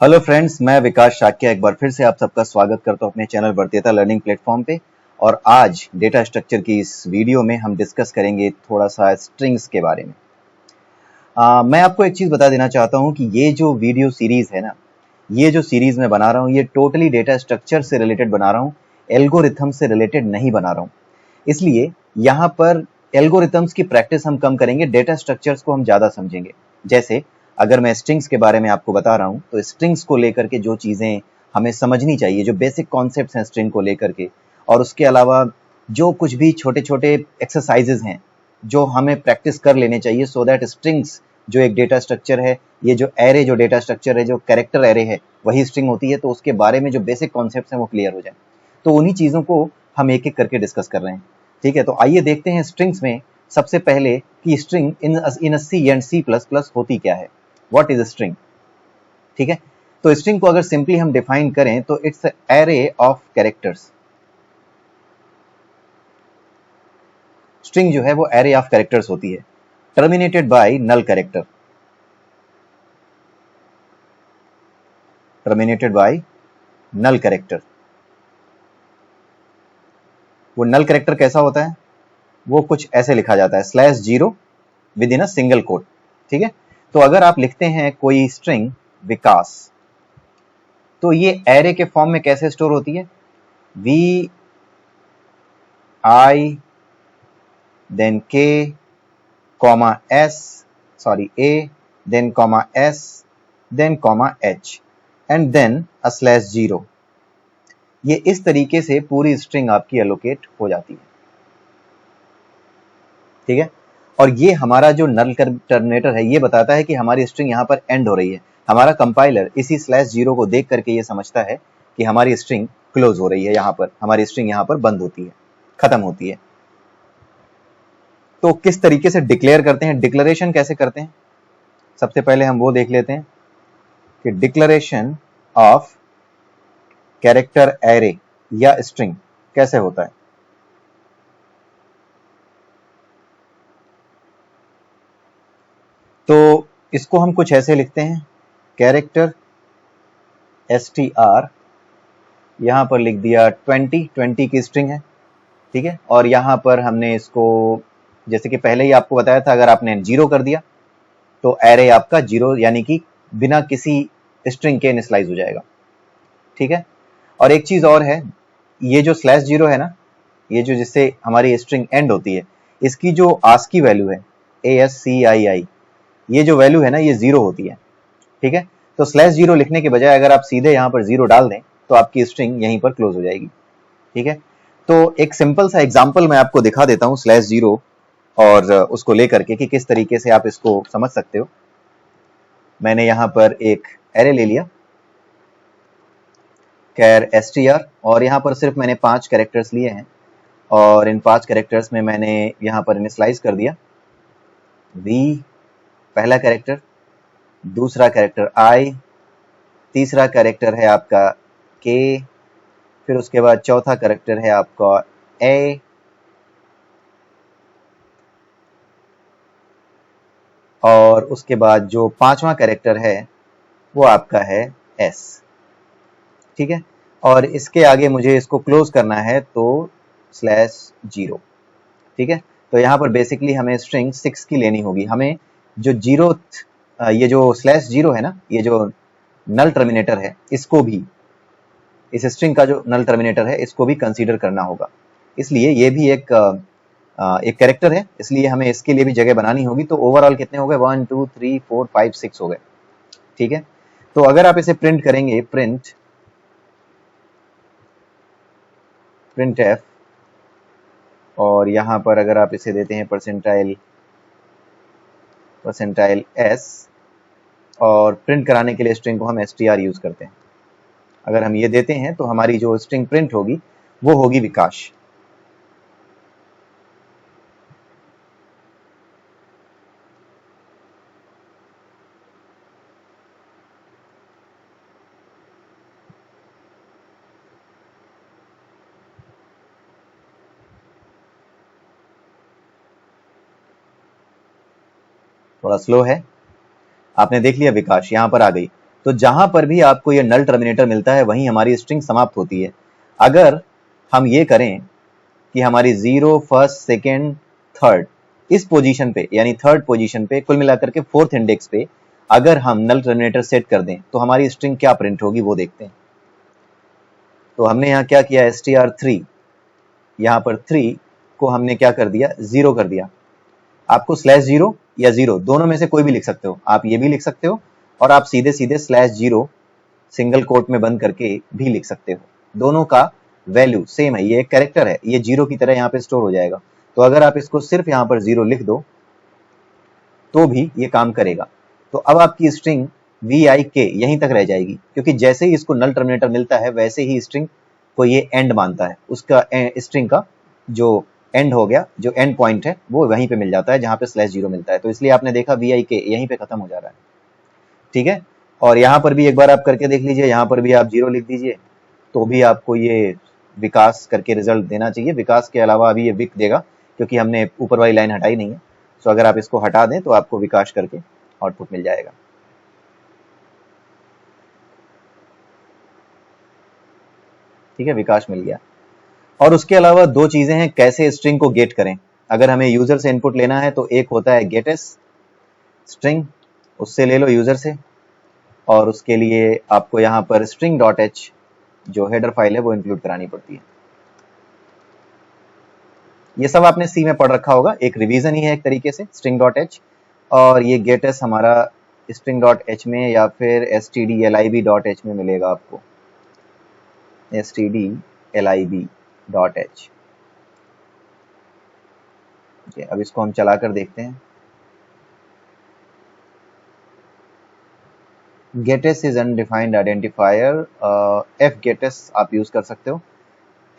Hello friends, मैं विकास शाक्य एक बार फिर से आप सबका स्वागत करता हूं अपने चैनल वर्तियता लर्निंग प्लेटफॉर्म पे। और आज डेटा स्ट्रक्चर की इस वीडियो में हम डिस्कस करेंगे थोड़ा सा स्ट्रिंग्स के बारे में। मैं आपको एक चीज़ बता देना चाहता हूं कि ये जो वीडियो सीरीज़ है ना, ये जो सीरीज़ मैं बना रहा हूं ये टोटली डेटा स्ट्रक्चर से रिलेटेड बना रहा हूं, एल्गोरिथम से रिलेटेड नहीं बना रहा हूं। इसलिए यहाँ पर एल्गोरिथम्स की प्रैक्टिस हम कम करेंगे, डेटा स्ट्रक्चर्स को हम ज़्यादा समझेंगे। जैसे अगर मैं स्ट्रिंग्स के बारे में आपको बता रहा हूँ तो स्ट्रिंग्स को लेकर के जो चीज़ें हमें समझनी चाहिए, जो बेसिक कॉन्सेप्ट्स हैं स्ट्रिंग को लेकर के, और उसके अलावा जो कुछ भी छोटे छोटे एक्सरसाइजेज हैं जो हमें प्रैक्टिस कर लेने चाहिए, सो दैट स्ट्रिंग्स जो एक डेटा स्ट्रक्चर है, ये जो एरे जो डेटा स्ट्रक्चर है, जो कैरेक्टर एरे है वही स्ट्रिंग होती है, तो उसके बारे में जो बेसिक कॉन्सेप्ट्स हैं वो क्लियर हो जाए। तो उन्हीं चीज़ों को हम एक एक करके डिस्कस कर रहे हैं। ठीक है, तो आइए देखते हैं स्ट्रिंग्स में सबसे पहले कि string in C and C plus plus होती क्या है। What is string? ठीक है, तो स्ट्रिंग को अगर सिंपली हम डिफाइन करें तो it's array of characters. String जो है वो एरे ऑफ कैरेक्टर्स होती है, terminated by null character. Terminated by null character. वो नल कैरेक्टर कैसा होता है? वो कुछ ऐसे लिखा जाता है /0 with in a single quote. ठीक है, तो अगर आप लिखते हैं कोई स्ट्रिंग विकास, तो ये एरे के फॉर्म में कैसे स्टोर होती है? V I then K comma S, sorry A, then comma S, then comma H, and then a /0। ये इस तरीके से पूरी स्ट्रिंग आपकी एलोकेट हो जाती है। ठीक है, और ये हमारा जो नल टर्मिनेटर है ये बताता है कि हमारी स्ट्रिंग यहाँ पर एंड हो रही है। हमारा कंपाइलर इसी /0 को देख करके ये समझता है कि हमारी स्ट्रिंग क्लोज हो रही है, यहाँ पर हमारी स्ट्रिंग यहाँ पर बंद होती है, खत्म होती है। तो किस तरीके से डिक्लेयर करते हैं, डिक्लेरेशन कैसे करते हैं, सबसे पहले हम वो देख लेते हैं कि डिक्लेरेशन ऑफ कैरेक्टर एरे या स्ट्रिंग कैसे होता है। तो इसको हम कुछ ऐसे लिखते हैं, कैरेक्टर str, यहां पर लिख दिया 20 की स्ट्रिंग है। ठीक है, और यहां पर हमने इसको, जैसे कि पहले ही आपको बताया था, अगर आपने 0 कर दिया तो एरे आपका 0 यानी कि बिना किसी स्ट्रिंग के इनिशियलाइज हो जाएगा। ठीक है, और एक चीज और है, ये जो /0 है ना, ये जो जिससे हमारी स्ट्रिंग एंड होती है, इसकी जो आस्की वैल्यू है ASCII, ये जो वैल्यू है ना ये 0 होती है। ठीक है, तो /0 लिखने के बजाय अगर आप सीधे यहाँ पर 0 डाल दें तो आपकी स्ट्रिंग यहीं पर क्लोज हो जाएगी। ठीक है, तो एक सिंपल सा एग्जांपल मैं आपको दिखा देता हूँ /0 और उसको लेकर के कि किस तरीके से आप इसको समझ सकते हो। मैंने यहाँ पर एक एरे ले लिया कैर str, और यहाँ पर सिर्फ मैंने 5 कैरेक्टर्स लिए हैं, और इन 5 कैरेक्टर्स में मैंने यहाँ पर इनिशियलाइज कर दिया v पहला कैरेक्टर, दूसरा कैरेक्टर i, तीसरा कैरेक्टर है आपका k, फिर उसके बाद चौथा कैरेक्टर है आपका a, और उसके बाद जो पांचवा कैरेक्टर है वो आपका है s। ठीक है, और इसके आगे मुझे इसको क्लोज करना है तो /0। ठीक है, तो यहाँ पर बेसिकली हमें स्ट्रिंग 6 की लेनी होगी। हमें जो जीरो, ये जो /0 है ना, ये जो नल टर्मिनेटर है, इसको भी, इस स्ट्रिंग का जो नल टर्मिनेटर है इसको भी कंसीडर करना होगा। इसलिए ये भी एक कैरेक्टर है, इसलिए हमें इसके लिए भी जगह बनानी होगी। तो ओवरऑल कितने हो गए? 1 2 3 4 5 6 हो गए। ठीक है, तो अगर आप इसे प्रिंट करेंगे, प्रिंट एफ, और यहाँ पर अगर आप इसे देते हैं परसेंटाइल s, और प्रिंट कराने के लिए स्ट्रिंग को हम str यूज करते हैं। अगर हम ये देते हैं तो हमारी जो स्ट्रिंग प्रिंट होगी वो होगी विकास। थोड़ा स्लो है, आपने देख लिया विकास यहाँ पर आ गई। तो जहां पर भी आपको ये नल टर्मिनेटर मिलता है वहीं हमारी स्ट्रिंग समाप्त होती है। अगर हम ये करें कि हमारी 0, फर्स्ट, सेकेंड, थर्ड इस पोजीशन पे, यानी थर्ड पोजीशन पे, कुल मिलाकर के फोर्थ इंडेक्स पे अगर हम नल टर्मिनेटर सेट कर दें तो हमारी स्ट्रिंग क्या प्रिंट होगी वो देखते हैं। तो हमने यहाँ क्या किया, str3, यहाँ पर 3 को हमने क्या कर दिया, 0 कर दिया। आपको /0 या 0 दोनों में से कोई भी लिख सकते हो, आप ये भी लिख सकते हो और आप सीधे सीधे /0 सिंगल कोट में बंद करके भी लिख सकते हो। दोनों का वैल्यू सेम है, ये एक कैरेक्टर है, ये 0 की तरह यहाँ पे स्टोर हो जाएगा। तो अगर आप इसको सिर्फ यहाँ पर 0 लिख दो तो भी ये काम करेगा। तो अब आपकी स्ट्रिंग VIK यहीं तक रह जाएगी, क्योंकि जैसे ही इसको नल टर्मिनेटर मिलता है वैसे ही स्ट्रिंग को ये एंड मानता है, उसका स्ट्रिंग का जो एंड हो गया, जो एंड पॉइंट है वो वहीं पे मिल जाता है जहां पे /0 मिलता है। तो इसलिए आपने देखा VIK यहीं पे खत्म हो जा रहा है, ठीक है। और यहाँ पर भी एक बार आप करके देख लीजिए, यहाँ पर भी आप 0 लिख दीजिए तो भी आपको ये विकास करके रिजल्ट देना चाहिए। विकास के अलावा अभी ये विक देगा, क्योंकि हमने ऊपर वाली लाइन हटाई नहीं है। सो अगर आप इसको हटा दें तो आपको विकास करके आउटपुट मिल जाएगा। ठीक है, विकास मिल गया। और उसके अलावा दो चीजें हैं कैसे स्ट्रिंग को गेट करें। अगर हमें यूजर से इनपुट लेना है तो एक होता है गेटस स्ट्रिंग, उससे ले लो यूजर से, और उसके लिए आपको यहाँ पर string.h जो हेडर फाइल है वो इंक्लूड करानी पड़ती है। ये सब आपने सी में पढ़ रखा होगा, एक रिवीजन ही है एक तरीके से string.h। और ये गेटस हमारा string.h में या फिर stdlib.h में मिलेगा आपको, stdlib.h। अब इसको हम चला कर देखते हैं। Gates is undefined identifier, fgettys आप यूज कर सकते हो।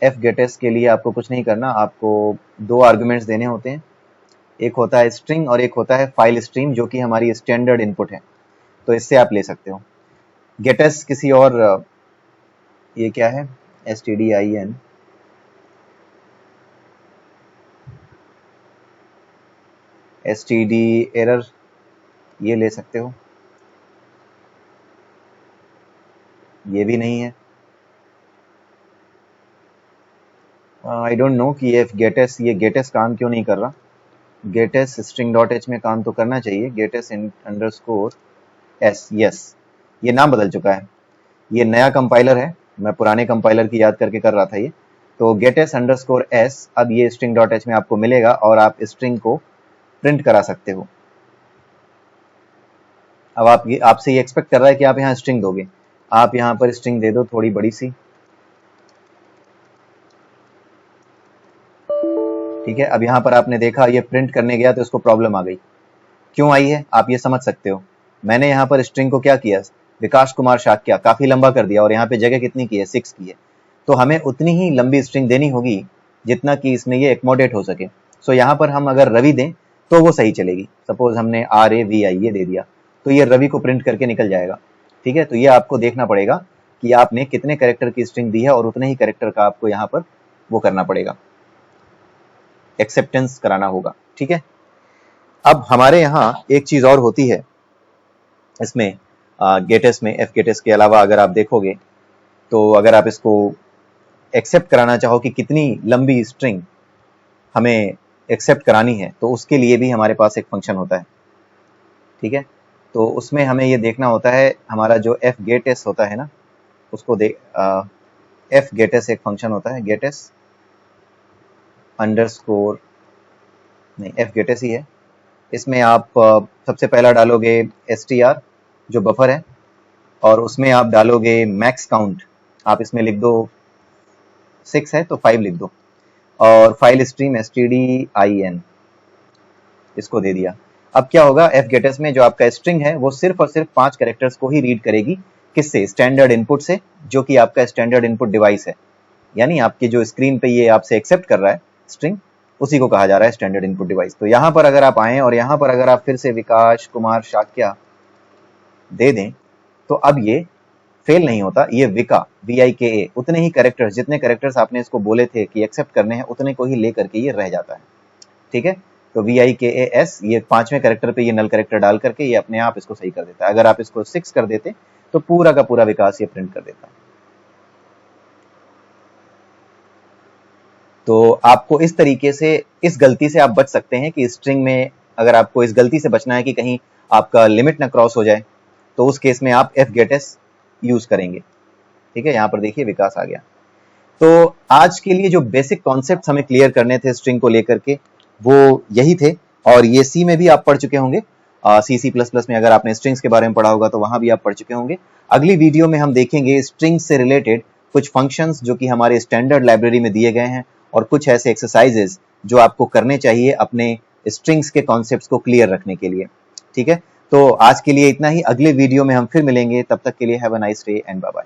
fgettys के लिए आपको कुछ नहीं करना, आपको दो आर्गुमेंट्स देने होते हैं, एक होता है स्ट्रिंग और एक होता है फाइल स्ट्रीम, जो कि हमारी स्टैंडर्ड इनपुट है। तो इससे आप ले सकते हो। गेटस किसी और ये क्या है, stdin std एरर ये ले सकते हो, ये भी नहीं है। आई डोंट नो कि ये गेटस, ये गेटस काम क्यों नहीं कर रहा। गेटस string.h में काम तो करना चाहिए, गेटस _s, यस ये नाम बदल चुका है, ये नया कंपाइलर है, मैं पुराने कंपाइलर की याद करके कर रहा था ये। तो गेटस _s अब ये string.h में आपको मिलेगा और आप स्ट्रिंग को प्रिंट करा सकते हो। अब आपसे ये एक्सपेक्ट कर रहा है कि आप यहाँ स्ट्रिंग दोगे, आप यहाँ पर स्ट्रिंग दे दो थोड़ी बड़ी सी, ठीक है। अब यहाँ पर आपने देखा ये प्रिंट करने गया तो इसको प्रॉब्लम आ गई। क्यों आई है आप ये समझ सकते हो। मैंने यहाँ पर स्ट्रिंग को क्या किया, विकास कुमार शाक्या, काफी लंबा कर दिया और यहाँ पे जगह कितनी की है, 6 की है। तो हमें उतनी ही लंबी स्ट्रिंग देनी होगी जितना कि इसमें ये एकोमोडेट हो सके। सो यहाँ पर हम अगर रवि दें तो वो सही चलेगी। सपोज हमने RAVI ये दे दिया तो ये रवि को प्रिंट करके निकल जाएगा, ठीक है। तो ये आपको देखना पड़ेगा कि आपने कितने कैरेक्टर की स्ट्रिंग दी है और उतने ही कैरेक्टर का आपको यहाँ पर वो करना पड़ेगा, एक्सेप्टेंस कराना होगा, ठीक है। अब हमारे यहाँ एक चीज और होती है इसमें गेटस में, fgettys के अलावा अगर आप देखोगे तो अगर आप इसको एक्सेप्ट कराना चाहो कि कितनी लंबी स्ट्रिंग हमें एक्सेप्ट करानी है तो उसके लिए भी हमारे पास एक फंक्शन होता है, ठीक है। तो उसमें हमें ये देखना होता है, हमारा जो fgettys होता है ना उसको fgettys एक फंक्शन होता है, gettys अंडरस्कोर नहीं fgettys ही है। इसमें आप सबसे पहला डालोगे str जो बफर है और उसमें आप डालोगे मैक्स काउंट, आप इसमें लिख दो 6 है तो 5 लिख दो, और फाइल स्ट्रीम stdin इसको दे दिया। अब क्या होगा, fgettys में जो आपका स्ट्रिंग है वो सिर्फ और सिर्फ 5 कैरेक्टर्स को ही रीड करेगी, किससे, स्टैंडर्ड इनपुट से, जो कि आपका स्टैंडर्ड इनपुट डिवाइस है। यानी आपकी जो स्क्रीन पे ये आपसे एक्सेप्ट कर रहा है स्ट्रिंग, उसी को कहा जा रहा है स्टैंडर्ड इनपुट डिवाइस। तो यहाँ पर अगर आप आए और यहाँ पर अगर आप फिर से विकास कुमार शाक्या दे दें तो अब ये फेल नहीं होता, ये VIKA उतने ही कैरेक्टर्स, जितने कैरेक्टर्स आपने इसको बोले थे कि एक्सेप्ट करने हैं उतने को ही ले करके ये रह जाता है, ठीक है। तो VIKAS ये 5वें कैरेक्टर पे ये नल कैरेक्टर डाल करके ये अपने आप इसको सही कर देता है। अगर आप इसको 6 कर देते तो पूरा का पूरा विकास ये प्रिंट कर देता है। तो आपको इस तरीके से, इस गलती से आप बच सकते हैं कि स्ट्रिंग में अगर आपको इस गलती से बचना है कि कहीं आपका लिमिट ना क्रॉस हो जाए, तो उस केस में आप fgetS यूज करेंगे। ठीक है, यहां पर देखिए विकास आ गया। तो आज के लिए जो बेसिक कॉन्सेप्ट्स हमें क्लियर करने थे स्ट्रिंग को लेकर के, वो यही थे। और ये सी में भी आप पढ़ चुके होंगे, C++ में अगर आपने स्ट्रिंग्स के बारे में पढ़ा होगा तो वहां भी आप पढ़ चुके होंगे। अगली वीडियो में हम देखेंगे स्ट्रिंग्स से रिलेटेड कुछ फंक्शंस जो कि हमारे स्टैंडर्ड लाइब्रेरी में दिए गए हैं, और कुछ ऐसे एक्सरसाइजेस जो आपको करने चाहिए अपने स्ट्रिंग्स के कॉन्सेप्ट्स को क्लियर रखने के लिए। ठीक है, तो आज के लिए इतना ही। अगले वीडियो में हम फिर मिलेंगे, तब तक के लिए have a nice day and bye bye.